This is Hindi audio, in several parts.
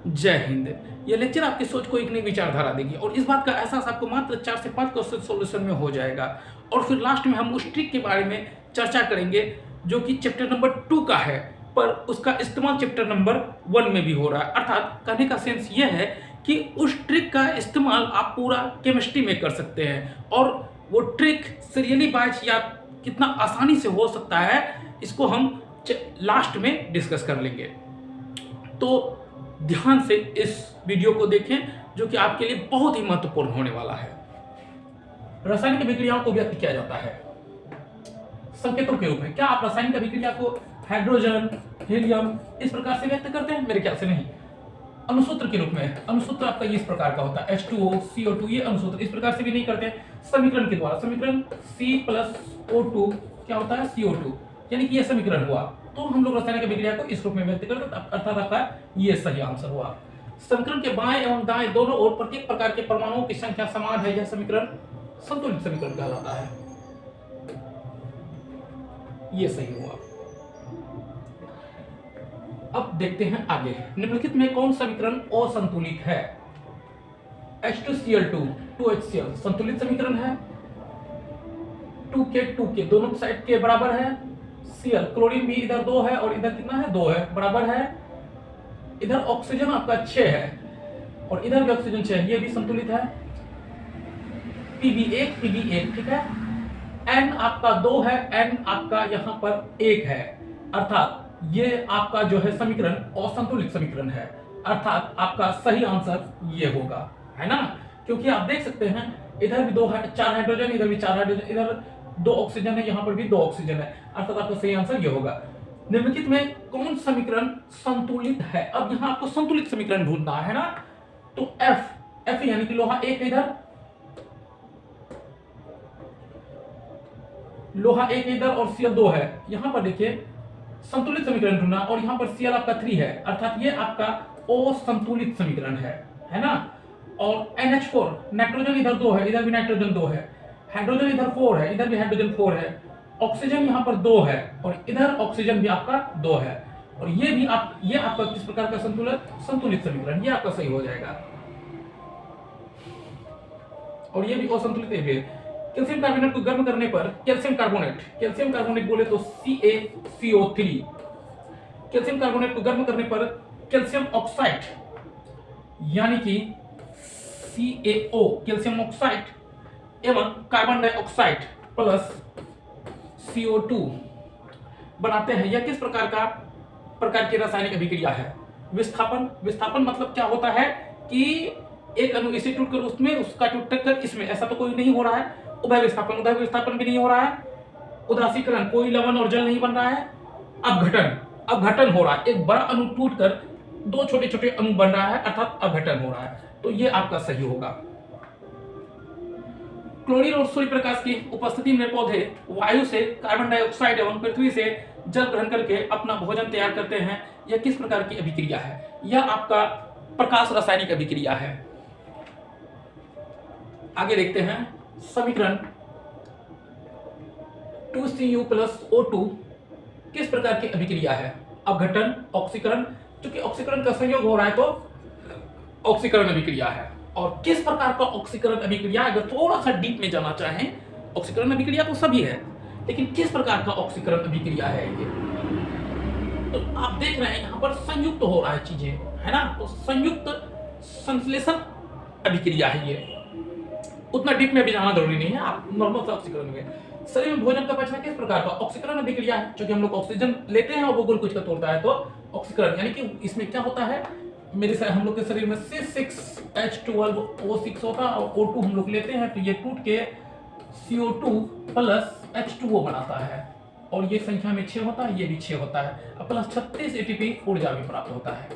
जय हिंद। यह लेक्चर आपकी सोच को एक नई विचारधारा देगी और इस बात का एहसास आपको मात्र 4 से 5 क्वेश्चन सॉल्यूशन में हो जाएगा। और फिर लास्ट में हम उस ट्रिक के बारे में चर्चा करेंगे जो कि चैप्टर नंबर 2 का है, पर उसका इस्तेमाल चैप्टर नंबर 1 में भी हो रहा है। अर्थात कहने का सेंस यह है कि उस ट्रिक का इस्तेमाल आप पूरा केमिस्ट्री में कर सकते हैं और वो ट्रिक सीरियली बाइज या कितना आसानी से हो सकता है, इसको हम लास्ट में डिस्कस कर लेंगे। तो ध्यान से इस वीडियो को देखें जो कि आपके लिए बहुत ही महत्वपूर्ण होने वाला है। रासायनिक अभिक्रियाओं को व्यक्त किया जाता है संकेतों के रूप में। क्या आप रासायनिक अभिक्रिया को हाइड्रोजन, हीलियम इस प्रकार से व्यक्त करते हैं? मेरे ख्याल से नहीं। अणुसूत्र के रूप में, अणुसूत्र आपका इस प्रकार का होता है H2O, CO2, ये अणुसूत्र इस प्रकार से भी नहीं करते। समीकरण के द्वारा, समीकरण C+O2 क्या होता है? CO2, यानी कि ये समीकरण हुआ। तो हम लोग रासायनिक अभिक्रिया को इस रूप में व्यक्त करते हैं, अर्थात आपका ये सही आंसर हुआ। समीकरण के बाएं एवं दाएं दोनों ओर प्रत्येक प्रकार के परमाणुओं की संख्या समान है, यह समीकरण संतुलित समीकरण कहलाता है। ये सही हुआ। अब देखते हैं आगे, निम्नलिखित में कौन समीकरण असंतुलित है? H2Cl2 2HCl संतुलित समीकरण है। 2K दोनों साइड के बराबर है। Cl क्लोरीन भी इधर 2 है और इधर कितना है? 2 है, बराबर है। इधर ऑक्सीजन आपका 6 है और इधर भी ऑक्सीजन 6 है, ये भी संतुलित है। Pb1 ठीक है। N आपका 2 है, N आपका यहाँ पर 1 है, अर्थात ये आपका जो है समीकरण असंतुलित समीकरण है, अर्थात आपका सही आंसर ये होगा, है ना? क्योंकि आप देख सकते हैं इधर भी 2 है, 4 हाइड्रोजन, इधर भी 4 हाइड्रोजन, इधर 2 ऑक्सीजन है, यहाँ पर भी 2 ऑक्सीजन है, अर्थात आपका सही आंसर ये होगा। निम्नलिखित में कौन समीकरण संतुलित है? अब यहाँ आपको संतुलित समीकरण ढूंढना है ना, तो F यानी कि लोहा 1 इधर, लोहा 1 इधर और Cl 2 है। यहाँ पर देखिए संतुलित समीकरण ढूंढना और यहाँ पर Cl आपका 3 है, अर्थात ये आपका असंतुलित समीकरण है ना? और NH4 नाइट्रोजन इधर 2 है, इधर भी नाइट्रोजन 2 है, हाइड्रोजन इधर 4 है, इधर भी हाइड्रोजन 4 है, ऑक्सीजन यहाँ पर 2 है और इधर ऑक्सीजन भी आपका 2 है, और ये आपका किस प्रकार का संतुलित समीकरण, ये आपका सही हो जाएगा। और ये भी असंतुलित है। कैल्शियम कार्बोनेट को गर्म करने पर कैल्शियम कार्बोनेट बोले तो CaCO3, कैल्शियम कार्बोनेट को गर्म करने पर कैल्शियम ऑक्साइड यानी कि CaO, कैल्शियम ऑक्साइड एवं कार्बन डाइऑक्साइड प्लस CO2 बनाते हैं। यह किस प्रकार की रासायनिक अभिक्रिया है? विस्थापन मतलब क्या होता है कि एक अणु इसे टूटकर उसमें, उसका टूटकर इसमें, ऐसा तो कोई नहीं हो रहा है। उदय विस्थापन भी नहीं हो रहा है। उदासीकरण, कोई लवण और जल नहीं बन रहा है। अपघटन हो रहा है, एक बड़ा अणु टूटकर 2 छोटे छोटे अणु बन रहा है, अर्थात अपघटन हो रहा है, तो ये आपका सही होगा। क्लोरीन और सूर्य प्रकाश की उपस्थिति में पौधे वायु से कार्बन डाइऑक्साइड एवं पृथ्वी से जल ग्रहण करके अपना भोजन तैयार करते हैं। यह किस प्रकार की अभिक्रिया है? यह आपका प्रकाश रासायनिक अभिक्रिया है। आगे देखते हैं, समीकरण 2Cu+O2 किस प्रकार की अभिक्रिया है? अपघटन, ऑक्सीकरण, क्योंकि ऑक्सीकरण का संयोग हो रहा है तो ऑक्सीकरण अभिक्रिया है। और किस प्रकार का ऑक्सीकरण अभिक्रिया, अगर थोड़ा सा डीप में जाना चाहें, ऑक्सीकरण अभिक्रिया तो सभी है, लेकिन किस प्रकार का ऑक्सीकरण अभिक्रिया है ये? तो आप देख रहे हैं यहाँ पर संयुक्त हो रहा है चीजें, है ना? तो संयुक्त संश्लेषण अभिक्रिया है ये। उतना डीप में भी जाना जरूरी नहीं है, आप नॉर्मल सा ऑक्सीकरण में। शरीर में भोजन का पचना किस प्रकार का? ऑक्सीकरण अभिक्रिया है, क्योंकि हम लोग ऑक्सीजन लेते हैं और वो ग्लूकोज का तोड़ता है, तो ऑक्सीकरण यानी कि इसमें क्या होता है, हम लोग के शरीर में C6H12O6 होता है और O2 हम लोग लेते हैं, तो ये टूट के CO2 प्लस H2O बनाता है और ये संख्या में 6 होता है, ये भी 6 होता है, और प्लस 36 ATP ऊर्जा भी प्राप्त होता है।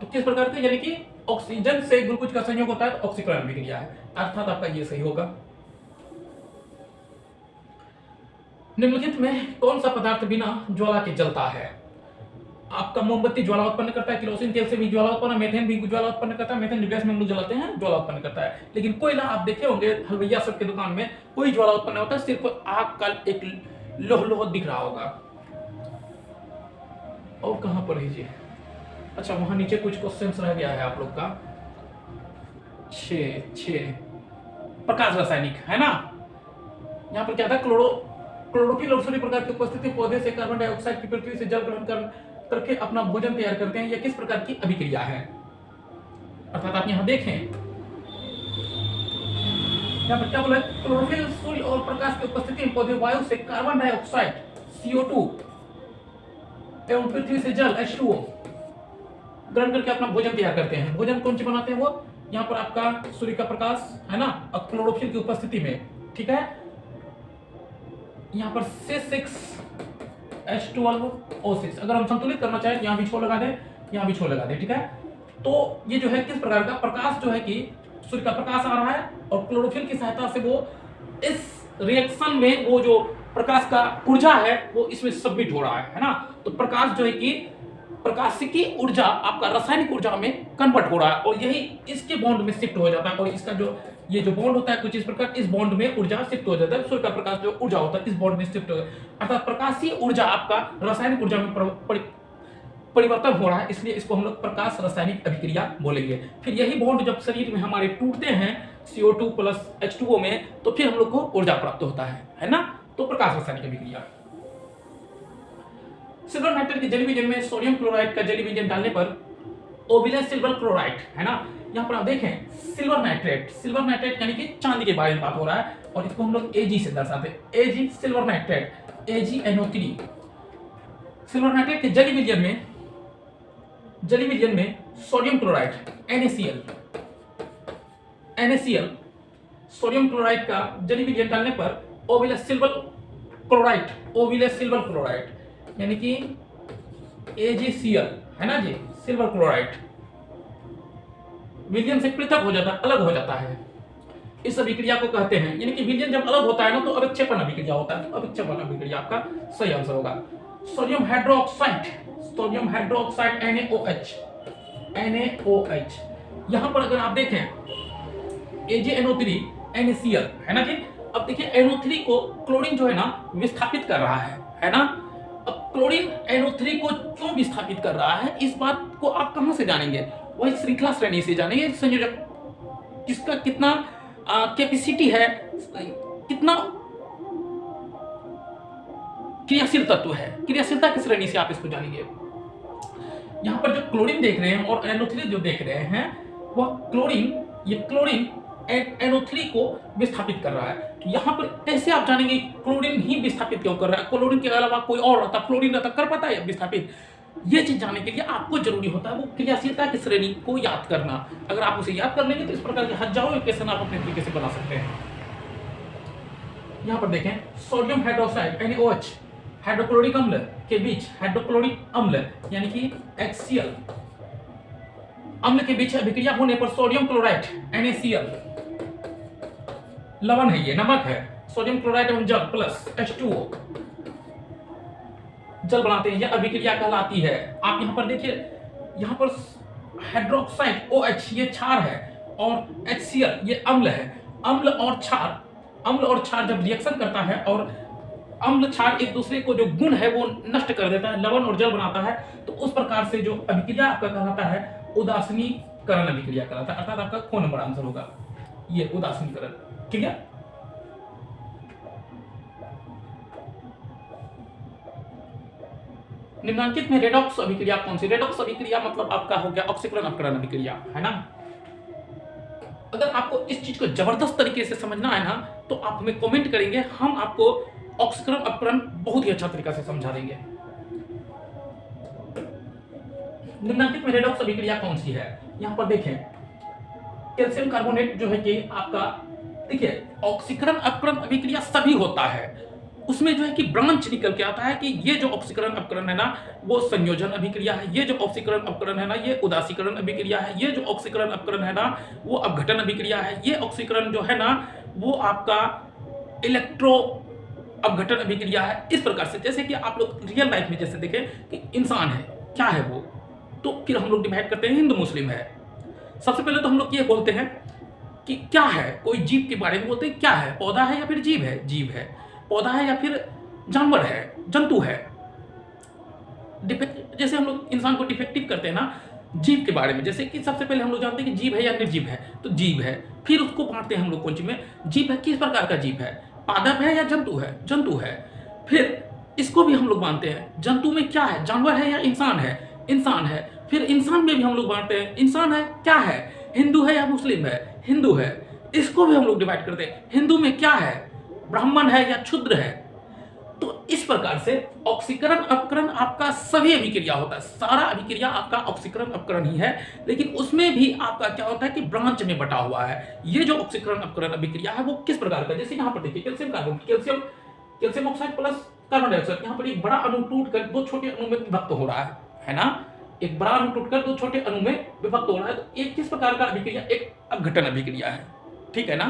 तो किस प्रकार का, यानी कि ऑक्सीजन से ग्लूकोज का संयोग होता है, तो ऑक्सीकरण अभिक्रिया है, अर्थात आपका ये सही होगा। निम्नलिखित में कौन सा पदार्थ बिना ज्वाला के जलता है? आपका मोमबत्ती ज्वाला उत्पन्न करता है, केरोसिन तेल से भी ज्वाला उत्पन्न, मेथेन भी ज्वाला उत्पन्न करता है, मेथेन जो गैस में हम लोग जलाते हैं ज्वाला उत्पन्न करता है। लेकिन कोयला आप देखे होंगे हलवैया सब के दुकान में, कोई ज्वाला उत्पन्न होता है, सिर्फ आग का एक लोह दिख रहा होगा। और कहां पर है जी? अच्छा, वहाँ नीचे कुछ क्वेश्चंस रह गया है आप लोग का। 6 प्रकाश रासायनिक है ना। यहाँ पर क्या था, क्लोरोफिल और सभी प्रकार की उपस्थिति पौधे से कार्बन डाइऑक्साइड की पृथ्वी से जल ग्रहण करके अपना भोजन तैयार करते हैं। यह किस प्रकार की अभिक्रिया है? अर्थात आप यहाँ देखें, यहाँ पर क्या बोला है, क्लोरोफिल सूर्य और प्रकाश की उपस्थिति में पौधे वायु से कार्बन डाइऑक्साइड CO2 एवं पृथ्वी से जल H2O ग्रहण करके अपना भोजन तैयार करते हैं। भोजन कौन सी बनाते हैं? वो यहाँ पर आपका सूर्य का प्रकाश है ना, और क्लोरोफिल की उपस्थिति में, ठीक है। यहाँ पर C6H12O6, अगर हम संतुलित करना चाहें तो यहाँ भी 6 लगा दें, यहाँ भी 6 लगा दें, ठीक है। तो ये जो है किस प्रकार का प्रकाश जो है कि सूर्य का प्रकाश आ रहा है और क्लोरोफिल की सहायता से वो इस रिएक्शन में वो जो प्रकाश का ऊर्जा है वो इसमें सबमिट हो रहा है ना। तो प्रकाश जो है कि प्रकाशिकी ऊर्जा आपका रासायनिक ऊर्जा में कन्वर्ट हो रहा है और यही इसके बॉन्ड में शिफ्ट हो जाता है। और इसका जो ये जो बॉन्ड होता है कुछ इस प्रकार, इस बॉन्ड में ऊर्जा शिफ्ट हो जाता है। सूर्य का प्रकाश जो ऊर्जा होता है इस बॉन्ड में शिफ्ट हो जाता है, अर्थात प्रकाशीय ऊर्जा आपका रासायनिक ऊर्जा में परिवर्तन हो रहा है, इसलिए इसको हम लोग प्रकाश रासायनिक अभिक्रिया बोलेंगे। फिर यही बॉन्ड जब शरीर में हमारे टूटते हैं CO2 प्लस H2O में, तो फिर हम लोग को ऊर्जा प्राप्त होता है ना। तो प्रकाश रासायनिक अभिक्रिया। सिल्वर नाइट्रेट के जलीय विलयन में सोडियम क्लोराइड का जलीय विलयन डालने पर ओविलेंस सिल्वर क्लोराइड है ना। यहाँ पर आप देखें सिल्वर नाइट्रेट यानी कि चांदी के बारे में बात हो रहा है और इसको हम लोग Ag से दर्शाते हैं। Ag silver nitrate, AgNO3। Silver nitrate के जलीय विलयन में sodium chloride NaCl sodium chloride का जलीय विलयन डालने पर ओविलेंस सिल्वर क्लोराइड यानी कि AgCl है ना जी, सिल्वर क्लोराइड विलयन से पृथक हो जाता है, अलग हो जाता है। इस अभिक्रिया को कहते हैं, यानी कि विलयन जब अलग होता है ना तो अविक्षेपण अभिक्रिया होता है। अविक्षेपण अभिक्रिया आपका सही आंसर होगा। Sodium hydroxide NaOH। यहां पर अगर आप देखें AgNO3 NaCl है ना जी। अब देखिए NO3 को क्लोरीन जो है ना विस्थापित कर रहा है ना। अब क्लोरीन NO3 को क्यों विस्थापित कर रहा है, इस बात को आप कहां से जानेंगे? वही श्रृंखला श्रेणी से जानेंगे। संयोजक किसका कितना कैपेसिटी है, कितना क्रियाशील तत्व है, क्रियाशीलता की श्रेणी से आप इसको जानेंगे। यहाँ पर जो क्लोरीन देख रहे हैं और NO3 जो देख रहे हैं वह क्लोरीन NO3 को विस्थापित कर रहा है। तो यहाँ पर कैसे आप जानेंगे क्लोरीन ही विस्थापित क्यों कर रहा है? क्लोरीन के अलावा कोई और रहता, फ्लोरीन रहता, कर पाता है विस्थापित? ये चीज जानने के लिए आपको जरूरी होता है वो क्रियाशीलता की श्रेणी को याद करना। अगर आप उसे याद कर लेंगे तो इस प्रकार के हजारों इक्वेशन आप अपने तरीके से बना सकते हैं। यहाँ पर देखें सोडियम हाइड्रोक्साइड NaOH हाइड्रोक्लोरिक अम्ल के बीच हाइड्रोक्लोरिक अम्ल यानी कि HCl अम्ल के बीच अभिक्रिया होने पर सोडियम क्लोराइड NaCl लवण है, ये नमक है, सोडियम क्लोराइड एवं जल प्लस H2O जल बनाते हैं, यह अभिक्रिया कहलाती है। आप यहाँ पर देखिए, यहाँ पर हाइड्रोक्साइड OH ये क्षार है और HCl ये अम्ल है। अम्ल और क्षार जब रिएक्शन करता है और अम्ल क्षार एक दूसरे को जो गुण है वो नष्ट कर देता है, लवण और जल बनाता है, तो उस प्रकार से जो अभिक्रिया आपका कहलाता है उदासीनीकरण अभिक्रिया कहलाता है। अर्थात आपका क नंबर आंसर होगा ये उदासीनीकरण। ठीक है, निम्नांकित में रेडॉक्स अभिक्रिया कौन सी? रेडॉक्स अभिक्रिया मतलब आपका हो गया ऑक्सीकरण अपकरण अभिक्रिया, है ना। अगर आपको इस चीज को जबरदस्त तरीके से समझना है ना तो आप हमें कमेंट करेंगे, हम आपको ऑक्सीकरण अपकरण बहुत ही अच्छा तरीका से समझा देंगे। निम्नांकित में रेडॉक्स अभिक्रिया कौन सी है? यहाँ पर देखें कैल्शियम कार्बोनेट जो है कि आपका, देखिए ऑक्सीकरण अपकरण अभिक्रिया सभी होता है, उसमें जो है कि ब्रांच निकल के आता है कि ये जो ऑक्सीकरण अपकरण है ना वो संयोजन अभिक्रिया है, ये जो ऑक्सीकरण अपकरण है ना ये उदासीकरण अभिक्रिया है, ये जो ऑक्सीकरण अपकरण है ना वो अपघटन अभिक्रिया है, ये ऑक्सीकरण जो है ना वो आपका इलेक्ट्रो अपघटन अभिक्रिया है। इस प्रकार से जैसे कि आप लोग रियल लाइफ में जैसे देखें कि इंसान है, क्या है वो, तो फिर हम लोग डिवाइड करते हैं हिंदू मुस्लिम है। सबसे पहले तो हम लोग ये बोलते हैं कि क्या है, कोई जीव के बारे में बोलते हैं क्या है, पौधा है या फिर जीव है, पौधा है या फिर जानवर है, जंतु है। जैसे हम लोग इंसान को डिफेक्टिव करते हैं ना जीव के बारे में, जैसे कि सबसे पहले हम लोग जानते हैं कि जीव है या निर्जीव है, तो जीव है, फिर उसको बांटते हैं हम लोग कौन चीज में, जीव है किस प्रकार का जीव है, पादप है या जंतु है, जंतु है। फिर इसको भी हम लोग मानते हैं जंतु में क्या है, जानवर है या इंसान है, इंसान है। फिर इंसान में भी हम लोग बांटते हैं इंसान है क्या है, हिंदू है या मुस्लिम है, हिंदू है। इसको भी हम लोग डिवाइड करते हैं, हिंदू में क्या है, ब्राह्मण है या क्षुद्र है। तो इस प्रकार से ऑक्सीकरण अपकरण आपका सभी अभिक्रिया होता है, सारा अभिक्रिया आपका ऑक्सीकरण अपकरण ही है, लेकिन उसमें भी आपका क्या होता है कि ब्रांच में बटा हुआ है। ये जो ऑक्सीकरण अपकरण अभिक्रिया है वो किस प्रकार का, जैसे यहाँ पर देखिए calcium carbon, calcium oxide plus carbon dioxide, यहाँ पर एक बड़ा अणु टूटकर दो छोटे अणु में विभक्त हो रहा है ना, एक बड़ा अणु टूटकर दो छोटे अणु में विभक्त हो रहा है। तो एक किस प्रकार का अभिक्रिया, एक अपघटन अभिक्रिया है, ठीक है ना।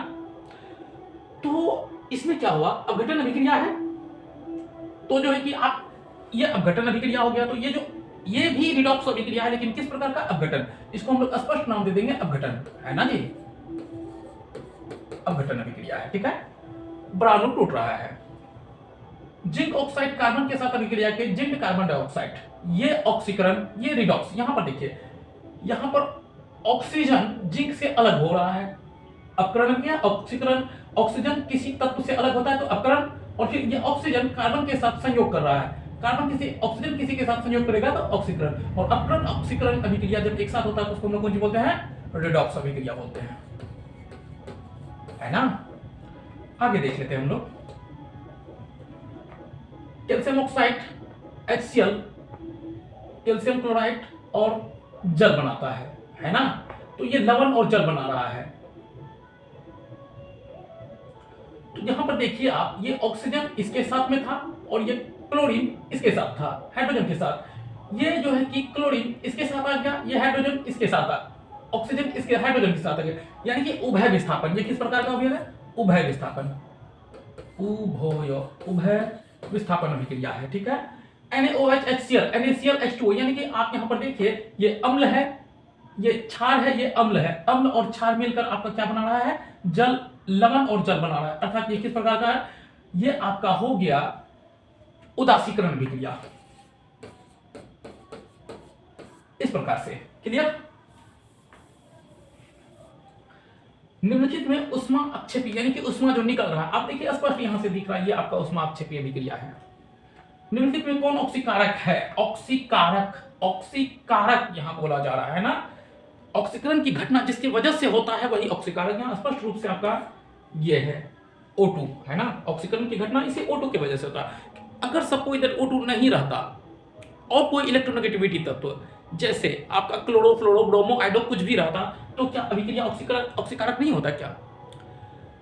तो इसमें क्या हुआ, अपघटन अभिक्रिया है, तो जो है कि आप ये अपघटन अभिक्रिया हो गया, तो ये भी रिडॉक्स अभिक्रिया है, लेकिन किस प्रकार का अपघटन, इसको हम लोग स्पष्ट नाम दे देंगे अपघटन, है ना जी, अपघटन अभिक्रिया है, ठीक है। बड़ा अणु टूट रहा है, जिंक ऑक्साइड कार्बन के साथ अभिक्रिया के जिंक कार्बन डाइऑक्साइड, ये ऑक्सीकरण, ये रिडॉक्स। यहां पर देखिए, यहां पर ऑक्सीजन जिंक से अलग हो रहा है, अपकरण किया, ऑक्सीकरण, ऑक्सीजन किसी तत्व से अलग होता है तो अपकरण, और फिर ये ऑक्सीजन कार्बन के साथ संयोग कर रहा है, ऑक्सीजन किसी के साथ संयोग करेगा तो ऑक्सीकरण, और अपकरण ऑक्सीकरण अभिक्रिया जब एक साथ होता है तो उसको हम लोग कौन सी बोलते हैं, रिडॉक्स अभिक्रिया बोलते हैं, है ना। आगे देख लेते हैं हम लोग, calcium oxide HCl calcium chloride और जल बनाता है ना, तो ये लवण और जल बना रहा है। तो यहां पर देखिए आप, ये ऑक्सीजन इसके साथ में था और ये क्लोरीन इसके साथ था, हाइड्रोजन के साथ। ये जो है कि क्लोरीन इसके साथ आ गया, ये हाइड्रोजन इसके साथ आ, ऑक्सीजन इसके हाइड्रोजन के साथ आ गया, यानी कि उभय विस्थापन। ये किस प्रकार का अवयव है, उभय विस्थापन, उभय विस्थापन अभिक्रिया है, ठीक है। NaOH HCl NaCl H2O, यानी कि आप यहां पर देखिए, ये अम्ल है, ये क्षार है, ये अम्ल है, अम्ल और क्षार मिलकर आपका क्या बना रहा है, जल, लवण और जल बना रहा है। अर्थात ये किस प्रकार का है, ये आपका हो गया उदासीकरण अभिक्रिया, इस प्रकार से, क्लियर। निम्नलिखित में उष्मा अक्षेपी, यानी कि उष्मा जो निकल रहा है, आप देखिए स्पष्ट यहां से दिख रहा है, ये आपका उष्मा अक्षेपी अभिक्रिया है। निम्नलिखित में कौन ऑक्सीकारक है, ऑक्सीकारक यहां बोला जा रहा है ना, ऑक्सीकरण की घटना जिसकी वजह से होता है वही ऑक्सीकारक, यहां स्पष्ट रूप से आपका ये है O2, है ना। ऑक्सीकरण की घटना इसी O2 की वजह से होता है। अगर सपोज दैट O2 नहीं रहता और कोई इलेक्ट्रोनेगेटिविटी तत्व जैसे आपका क्लोरो, फ्लोरो, ब्रोमो, आइडो कुछ भी रहता, तो क्या अभिक्रिया ऑक्सीकारक नहीं होता क्या।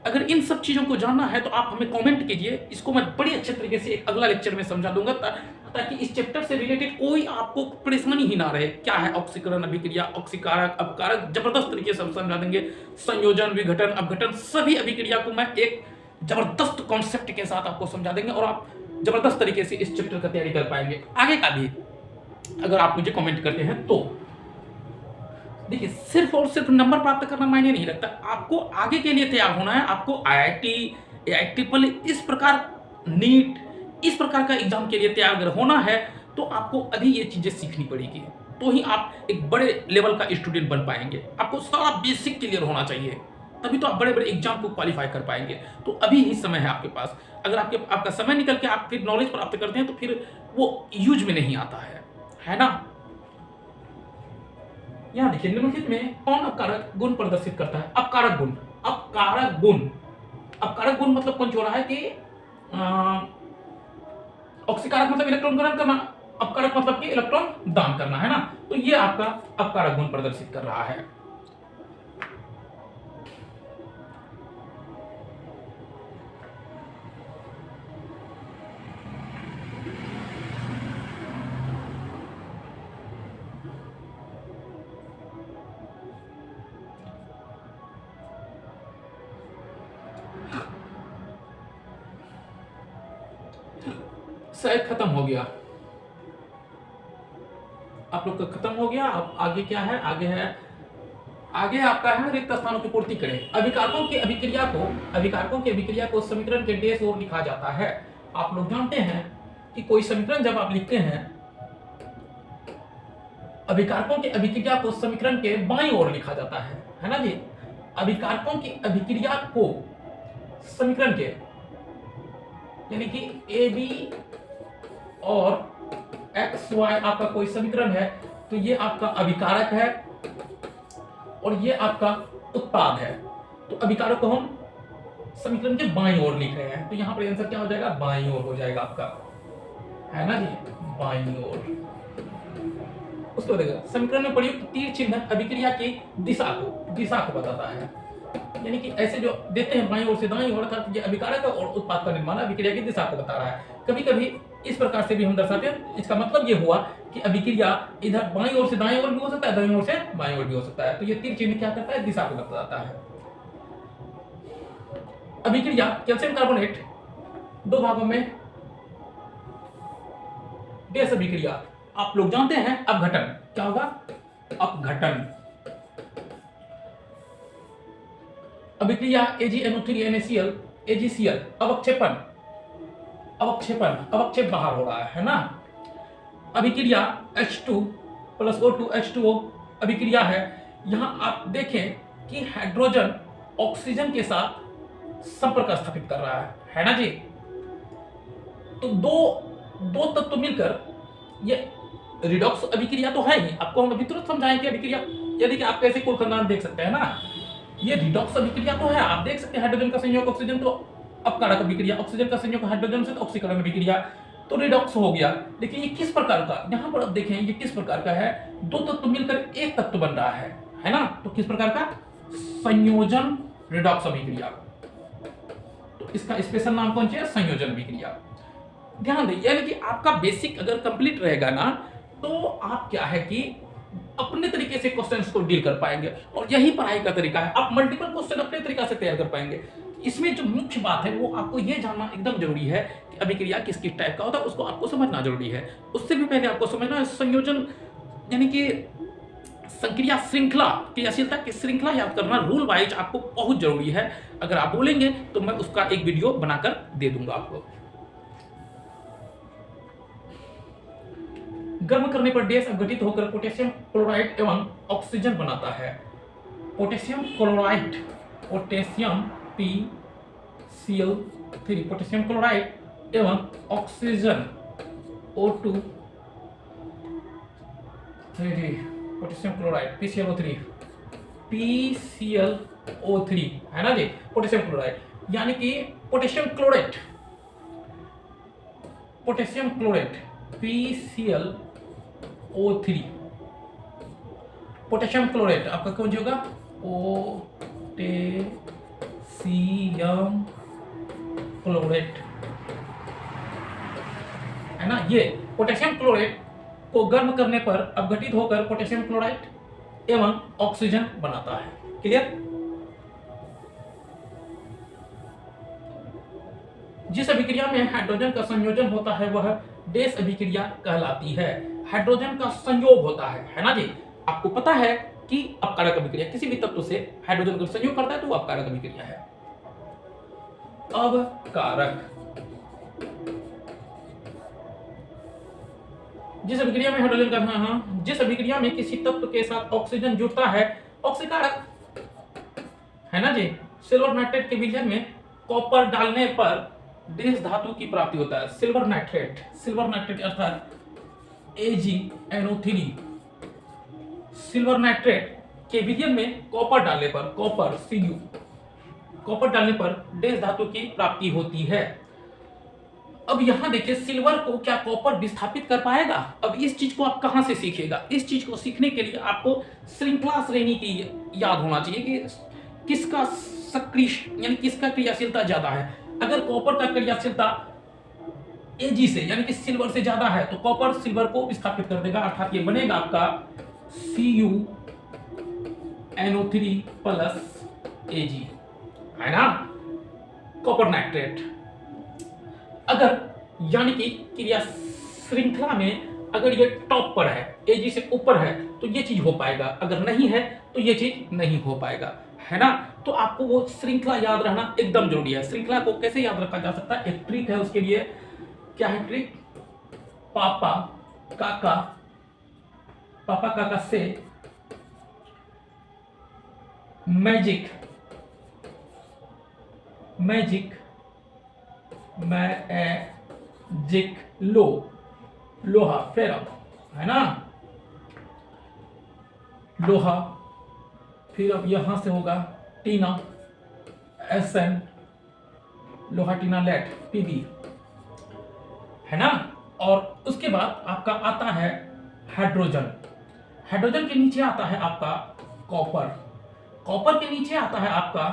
अगर इन सब चीजों को जानना है तो आप हमें कमेंट कीजिए, इसको मैं बड़ी अच्छे तरीके से एक अगला लेक्चर में समझा दूंगा, ताकि इस चैप्टर से रिलेटेड कोई आपको परेशानी ही ना रहे। क्या है ऑक्सीकरण अभिक्रिया, ऑक्सीकारक, अपकारक, जबरदस्त तरीके से हम समझा देंगे। संयोजन, विघटन, अपघटन, सभी अभिक्रिया को मैं एक जबरदस्त कॉन्सेप्ट के साथ आपको समझा देंगे और आप जबरदस्त तरीके से इस चैप्टर का तैयारी कर पाएंगे। आगे का भी अगर आप मुझे कमेंट करते हैं तो देखिए, सिर्फ और सिर्फ नंबर प्राप्त करना मायने नहीं रखता, आपको आगे के लिए तैयार होना है। आपको IIT, AITREE, इस प्रकार नीट, इस प्रकार का एग्जाम के लिए तैयार अगर होना है तो आपको अभी ये चीजें सीखनी पड़ेगी, तो ही आप एक बड़े लेवल का स्टूडेंट बन पाएंगे। आपको सारा बेसिक क्लियर होना चाहिए, तभी तो आप बड़े बड़े एग्जाम को क्वालिफाई कर पाएंगे। तो अभी ही समय है आपके पास। अगर आपका समय निकल के आप फिर नॉलेज प्राप्त करते हैं तो फिर वो यूज में नहीं आता है ना। यहां देखिए, निम्नलिखित में कौन अपकारक गुण प्रदर्शित करता है, अपकारक गुण। अपकारक गुण मतलब कौन हो रहा है कि ऑक्सीकारक मतलब इलेक्ट्रॉन ग्रहण करना, अपकारक मतलब कि इलेक्ट्रॉन दान करना, है ना। तो ये आपका अपकारक गुण प्रदर्शित कर रहा है। शायद खत्म हो गया, आप लोग का खत्म हो गया। अब आगे क्या है, आगे आपका है रिक्त स्थानों की पूर्ति करें। अभिकारकों की अभिक्रिया को समीकरण के डेश ओर लिखा जाता है। आप लोग जानते हैं कि कोई समीकरण जब आप लिखते हैं अभिकारकों की अभिक्रिया को समीकरण के बाईं ओर लिखा जाता है ना जी। अभिकारकों की अभिक्रिया को समीकरण के, यानी कि ए बी और एक्स वाई आपका कोई समीकरण है, तो ये आपका अभिकारक है और ये आपका उत्पाद है। तो अभिकारक को हम समीकरण के बाईं ओर लिख रहे हैं, तो यहां पर आंसर क्या हो जाएगा, बाईं ओर हो जाएगा आपका, है ना जी, बाईं ओर। उसको देखो समीकरण में प्रयुक्त तीर चिन्ह अभिक्रिया की दिशा को बताता है, यानी कि ऐसे जो देते हैं बाईं ओर से दाईं ओर, अर्थात ये अभिकारक और उत्पाद का निर्माण अभिक्रिया की दिशा को बता रहा है। कभी कभी इस प्रकार से भी हम दर्शाते हैं, इसका मतलब ये हुआ कि अभिक्रिया इधर बाईं ओर से दाईं ओर भी हो सकता है, दाईं ओर से बाईं ओर भी हो सकता है। तो ये तीर चिन्ह क्या करता है, दिशा को बताता है। अभिक्रिया कैल्शियम कार्बोनेट दो भागों में गैस अभिक्रिया, आप लोग जानते हैं अपघटन, क्या होगा, अपघटन। अभिक्रिया AgNO3NaCl AgCl अवक्षेप बाहर हो रहा है ना। अभिक्रिया H2 + O2 H2O अभिक्रिया है। यहां आप देखें कि हाइड्रोजन ऑक्सीजन के साथ संपर्क स्थापित कर रहा है ना जी। तो दो तत्व मिलकर ये रिडॉक्स अभिक्रिया तो है ही, आपको हम अभी तुरंत समझाएंगे अभिक्रिया। यदि कि आप ऐसे कुल खानदान देख सकते हैं ना, ये रिडॉक्स अभिक्रिया तो है, आप देख सकते हैं हाइड्रोजन का संयोग ऑक्सीजन तो अपकारक अभिक्रिया, ऑक्सीजन का संयोग हाइड्रोजन से तो ऑक्सीकरण अभिक्रिया, तो रिडॉक्स हो गया। लेकिन ये किस प्रकार का, यहाँ पर आप देखें ये किस प्रकार का है, दो तत्व मिलकर एक तत्व बन रहा है ना। तो किस प्रकार का, संयोजन रिडॉक्स अभिक्रिया। तो इसका स्पेशल नाम कौन सा है, संयोजन अभिक्रिया। ध्यान दें, यानी कि आपका बेसिक अगर कंप्लीट रहेगा ना, तो आप क्या है कि अपने तरीके से क्वेश्चंस को डील कर पाएंगे, और यही पढ़ाई का तरीका है। आप मल्टीपल क्वेश्चन अपने तरीका से तैयार कर पाएंगे। इसमें जो मुख्य बात है वो आपको ये जानना एकदम जरूरी है कि अभिक्रिया किस किस टाइप का होता है, उसको आपको समझना जरूरी है। उससे भी पहले आपको समझना है संयोजन, यानी कि संक्रिया श्रृंखला, क्रियाशीलता की श्रृंखला याद करना रूल वाइज आपको बहुत जरूरी है। अगर आप बोलेंगे तो मैं उसका एक वीडियो बनाकर दे दूंगा आपको। गर्म करने पर डैश अपघटित होकर पोटेशियम क्लोराइड एवं ऑक्सीजन बनाता है। Potassium chloride, potassium PCl3, potassium chloride एवं oxygen O2, potassium chloride PClO3 है ना जी, पोटेशियम क्लोराइड, यानी कि potassium chlorate PClO3, potassium chlorate आपका कौन होगा, पोटेशियम क्लोरेट है ना। ये पोटेशियम क्लोरेट को गर्म करने पर अपघटित होकर पोटेशियम क्लोराइड एवं ऑक्सीजन बनाता है। क्लियर। जिस अभिक्रिया में हाइड्रोजन का संयोजन होता है वह डैश अभिक्रिया कहलाती है। हाइड्रोजन का संयोग होता है ना जी। आपको पता है कि अपकारक अभिक्रिया, किसी भी तत्व से हाइड्रोजन का संयोग करता है तो वो अपकारक अभिक्रिया है। अवकारक, जिस अभिक्रिया में हाइड्रोजन का जिस अभिक्रिया में किसी तत्व के साथ ऑक्सीजन जुड़ता है ऑक्सीकारक है ना जी। सिल्वर नाइट्रेट के विलयन में कॉपर डालने पर डैश धातु की प्राप्ति होता है। सिल्वर नाइट्रेट अर्थात AgNO3, सिल्वर नाइट्रेट के विलयन में कॉपर डालने पर, कॉपर डालने पर डैश धातु की प्राप्ति होती है। अब यहां देखिए, सिल्वर को क्या कॉपर विस्थापित कर पाएगा? अब इस चीज को आप कहां से सीखिएगा? इस चीज को सीखने के लिए आपको श्रृंखला श्रेणी की याद होना चाहिए कि किसका सक्रिय, यानी किसका क्रियाशीलता ज्यादा है। अगर कॉपर का क्रियाशीलता Ag से, यानी कि सिल्वर से ज्यादा है, तो कॉपर सिल्वर को विस्थापित कर देगा, अर्थात ये बनेगा आपका CuNO3 + Ag, है ना, कॉपर नाइट्रेट। अगर यानी कि क्रिया श्रृंखला में अगर ये टॉप पर है, Ag से ऊपर है, तो ये चीज हो पाएगा, अगर नहीं है तो ये चीज नहीं हो पाएगा, है ना। तो आपको वो श्रृंखला याद रहना एकदम जरूरी है। श्रृंखला को कैसे याद रखा जा सकता है, एक ट्रिक है उसके लिए। क्या है ट्रिक? पापा, काका, पापा काका से मैजिक लोहा फेरम, है ना, लोहा। फिर अब यहां से होगा टीना, SN, लोहा टीना लेट, PB, है ना। और उसके बाद आपका आता है हाइड्रोजन। हाइड्रोजन के नीचे आता है आपका कॉपर। कॉपर के नीचे आता है आपका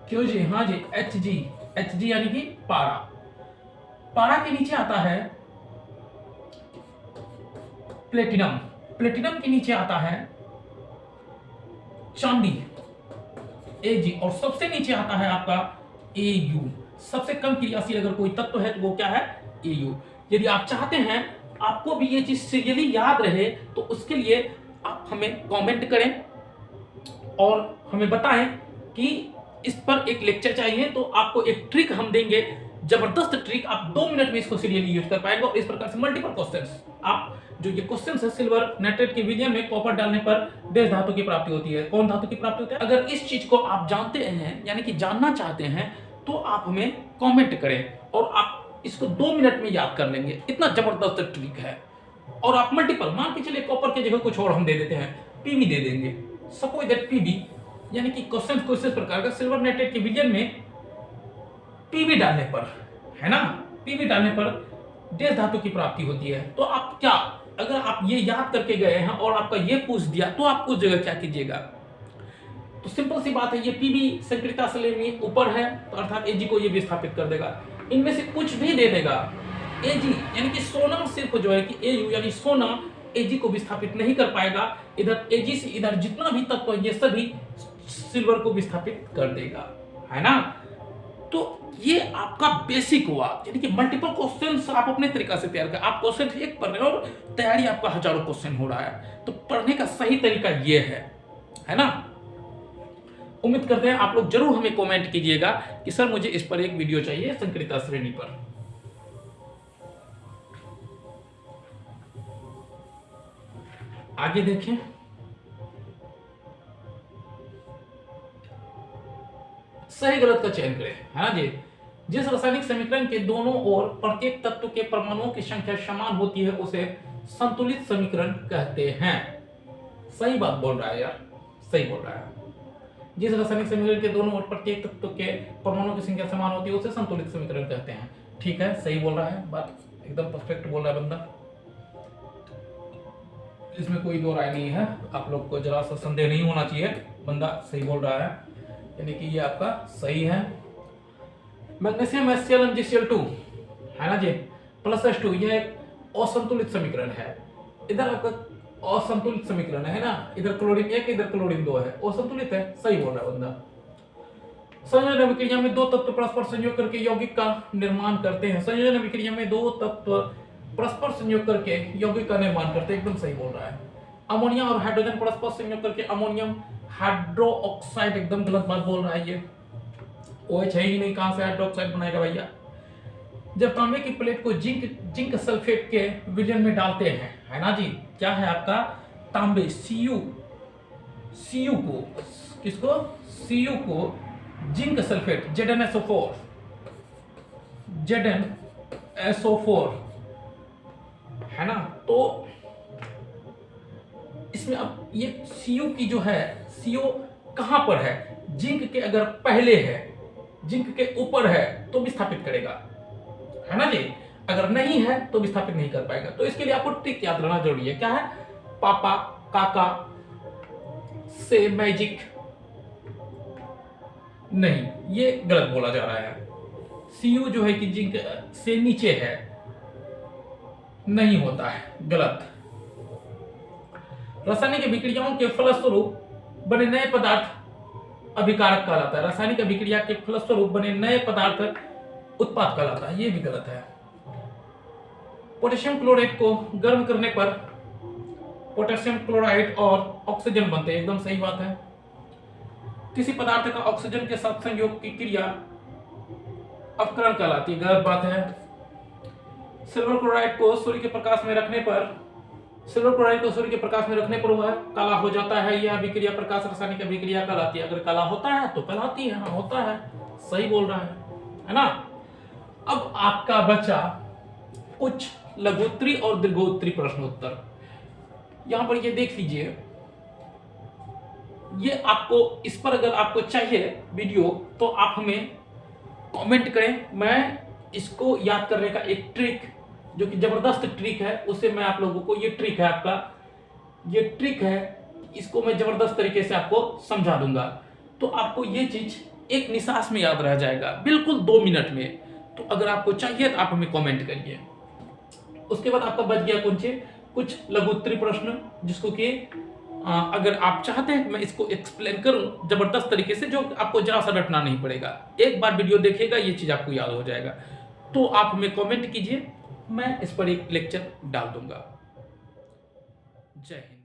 क्यों जी, हाँ जी, Hg यानी कि पारा। पारा के नीचे आता है प्लेटिनम। प्लेटिनम के नीचे आता है चांदी, Ag। और सबसे नीचे आता है आपका Au। सबसे कम क्रियाशील अगर कोई तत्व है तो वो क्या है, Au। यदि आप चाहते हैं आपको भी ये चीज सीरियली याद रहे तो उसके लिए आप हमें कमेंट करें और हमें बताएं कि इस पर एक लेक्चर चाहिए, तो आपको एक ट्रिक हम देंगे, जबरदस्त ट्रिक। आप 2 मिनट में इसको सीरियली यूज कर पाएंगे। और इस प्रकार से मल्टीपल क्वेश्चंस, आप जो ये क्वेश्चंस है सिल्वर नाइट्रेट के विलयन में कॉपर डालने पर देश धातु की प्राप्ति होती है। कौन धातु की प्राप्ति होती है? अगर इस चीज को आप जानते हैं यानी कि जानना चाहते हैं तो आप हमें कमेंट करें और आप इसको 2 मिनट में याद कर लेंगे। इतना जबरदस्त ट्रिक है। और आप मल्टीपल, मान के चलिए कॉपर की जगह कुछ और हम दे देते हैं, पीवी दे देंगे। सपोज दैट पीवी यानी कि क्वेश्चन को इस प्रकार का, सिल्वर नाइट्रेट के विलयन में पीवी डालने पर, है ना, पीवी डालने पर देश धातु की प्राप्ति होती है। तो आप क्या, अगर आप ये याद करके गए हैं और आपका ये पूछ दिया तो आप उस जगह क्या कीजिएगा? तो सिंपल सी बात है, ये पीवी संक्रियता श्रेणी में ऊपर है तो अर्थात Ag को ये विस्थापित कर देगा। इनमें से कुछ भी दे देगा, Ag यानी कि सोना सिर्फ जो है कि Au यानी सोना Ag को विस्थापित नहीं कर पाएगा। इधर Ag से इधर जितना भी तत्व है ये सभी सिल्वर को विस्थापित कर देगा, है ना। तो ये आपका बेसिक हुआ, यानी कि मल्टीपल क्वेश्चंस आप अपने तरीका से तैयार कर। आप क्वेश्चन एक पढ़ रहे हो और तैयारी आपका हजारों क्वेश्चन हो रहा है, तो पढ़ने का सही तरीका ये है ना। उम्मीद करते हैं आप लोग जरूर हमें कमेंट कीजिएगा कि सर मुझे इस पर एक वीडियो चाहिए संक्रियता श्रेणी पर। आगे देखें, सही गलत का चयन करें, है ना जी। जिस रासायनिक समीकरण के दोनों ओर प्रत्येक तत्व के परमाणुओं की संख्या समान होती है उसे संतुलित समीकरण कहते हैं। सही बात बोल रहा है यार, सही बोल रहा है। जिस रासायनिक समीकरण के दोनों ओर प्रत्येक तत्व के परमाणुओं की संख्या समान होती है उसे संतुलित समीकरण कहते हैं। ठीक है, सही बोल रहा है, बात एकदम परफेक्ट बोल रहा है बंदा, इसमें कोई दो राय नहीं है। आप लोग को जरा सा संदेह नहीं होना चाहिए, बंदा सही बोल रहा है, यानी कि ये आपका सही है। मैग्नीशियम HCl MgCl2 है ना जी, प्लस H2, यह एक असंतुलित समीकरण है। इधर आपका असंतुलित समीकरण है ना, इधर क्लोरीन 1 इधर क्लोरीन 2 है, असंतुलित है, सही बोल रहा है बंदा। संयोजन अभिक्रिया में दो तत्व परस्पर संयोग करके यौगिक का निर्माण करते हैं। संयोजन अभिक्रिया में दो तत्व परस्पर संयोग करके यौगिक का निर्माण करते हैं, एकदम सही बोल रहा है। अमोनिया और हाइड्रोजन परस्पर संयोग करके अमोनियम हाइड्रोक्साइड, एकदम गलत बात बोल रहा है ये, OH है ही नहीं, कहां से हाइड्रोक्साइड बनाएगा भैया। जब तांबे की प्लेट को जिंक सल्फेट के विलयन में डालते हैं, है ना जी, क्या है आपका तांबे Cu को, किसको, Cu को जिंक सल्फेट ZnSO4 है ना। तो इसमें अब ये Cu की जो है, Cu कहां पर है, जिंक के अगर पहले है, जिंक के ऊपर है तो विस्थापित करेगा, है ना जी, अगर नहीं है तो विस्थापित नहीं कर पाएगा। तो इसके लिए आपको ट्रिक याद रखना जरूरी है। क्या है, पापा काका से मैजिक, नहीं ये गलत बोला जा रहा है। Cu जो है कि जिंक से नीचे है, नहीं होता है, गलत। रासायनिक अभिक्रियाओं के फलस्वरूप बने नए पदार्थ अभिकारक कहलाता है। रासायनिक अभिक्रिया के फलस्वरूप बने नए पदार्थ उत्पाद कहलाता है, ये भी गलत है। पोटेशियम क्लोराइड को गर्म करने पर पोटेशियम क्लोराइड और ऑक्सीजन बनते हैं, एकदम सही बात है। किसी पदार्थ का ऑक्सीजन के साथ संयोग की क्रिया अपकरण कहलाती है, गलत बात है। सिल्वर क्लोराइड को सूर्य के प्रकाश में रखने पर वह काला हो जाता है। यह अभिक्रिया प्रकाश रासायनिक अभिक्रिया कहलाती है। अगर काला होता है तो कहलाती है। हाँ, होता है, सही बोल रहा है ना। अब आपका बचा कुछ लघुत्तरी और दीर्घोत्तरी प्रश्नोत्तर। यहां पर ये देख लीजिए, ये आपको, इस पर अगर आपको चाहिए वीडियो तो आप हमें कमेंट करें। मैं इसको याद करने का एक ट्रिक, जो कि जबरदस्त ट्रिक है, उसे मैं आप लोगों को, ये ट्रिक है आपका, ये ट्रिक है, इसको मैं जबरदस्त तरीके से आपको समझा दूंगा। तो आपको ये चीज एक निसास में याद रह जाएगा, बिल्कुल 2 मिनट में। तो अगर आपको चाहिए तो आप हमें कमेंट करिए। उसके बाद आपका बच गया कुछ लघुत्तरी प्रश्न, जिसको कि अगर आप चाहते हैं मैं इसको एक्सप्लेन करूं जबरदस्त तरीके से, जो आपको जरा सा रटना नहीं पड़ेगा, एक बार वीडियो देखिएगा ये चीज आपको याद हो जाएगा। तो आप हमें कमेंट कीजिए, मैं इस पर एक लेक्चर डाल दूंगा। जय हिंद।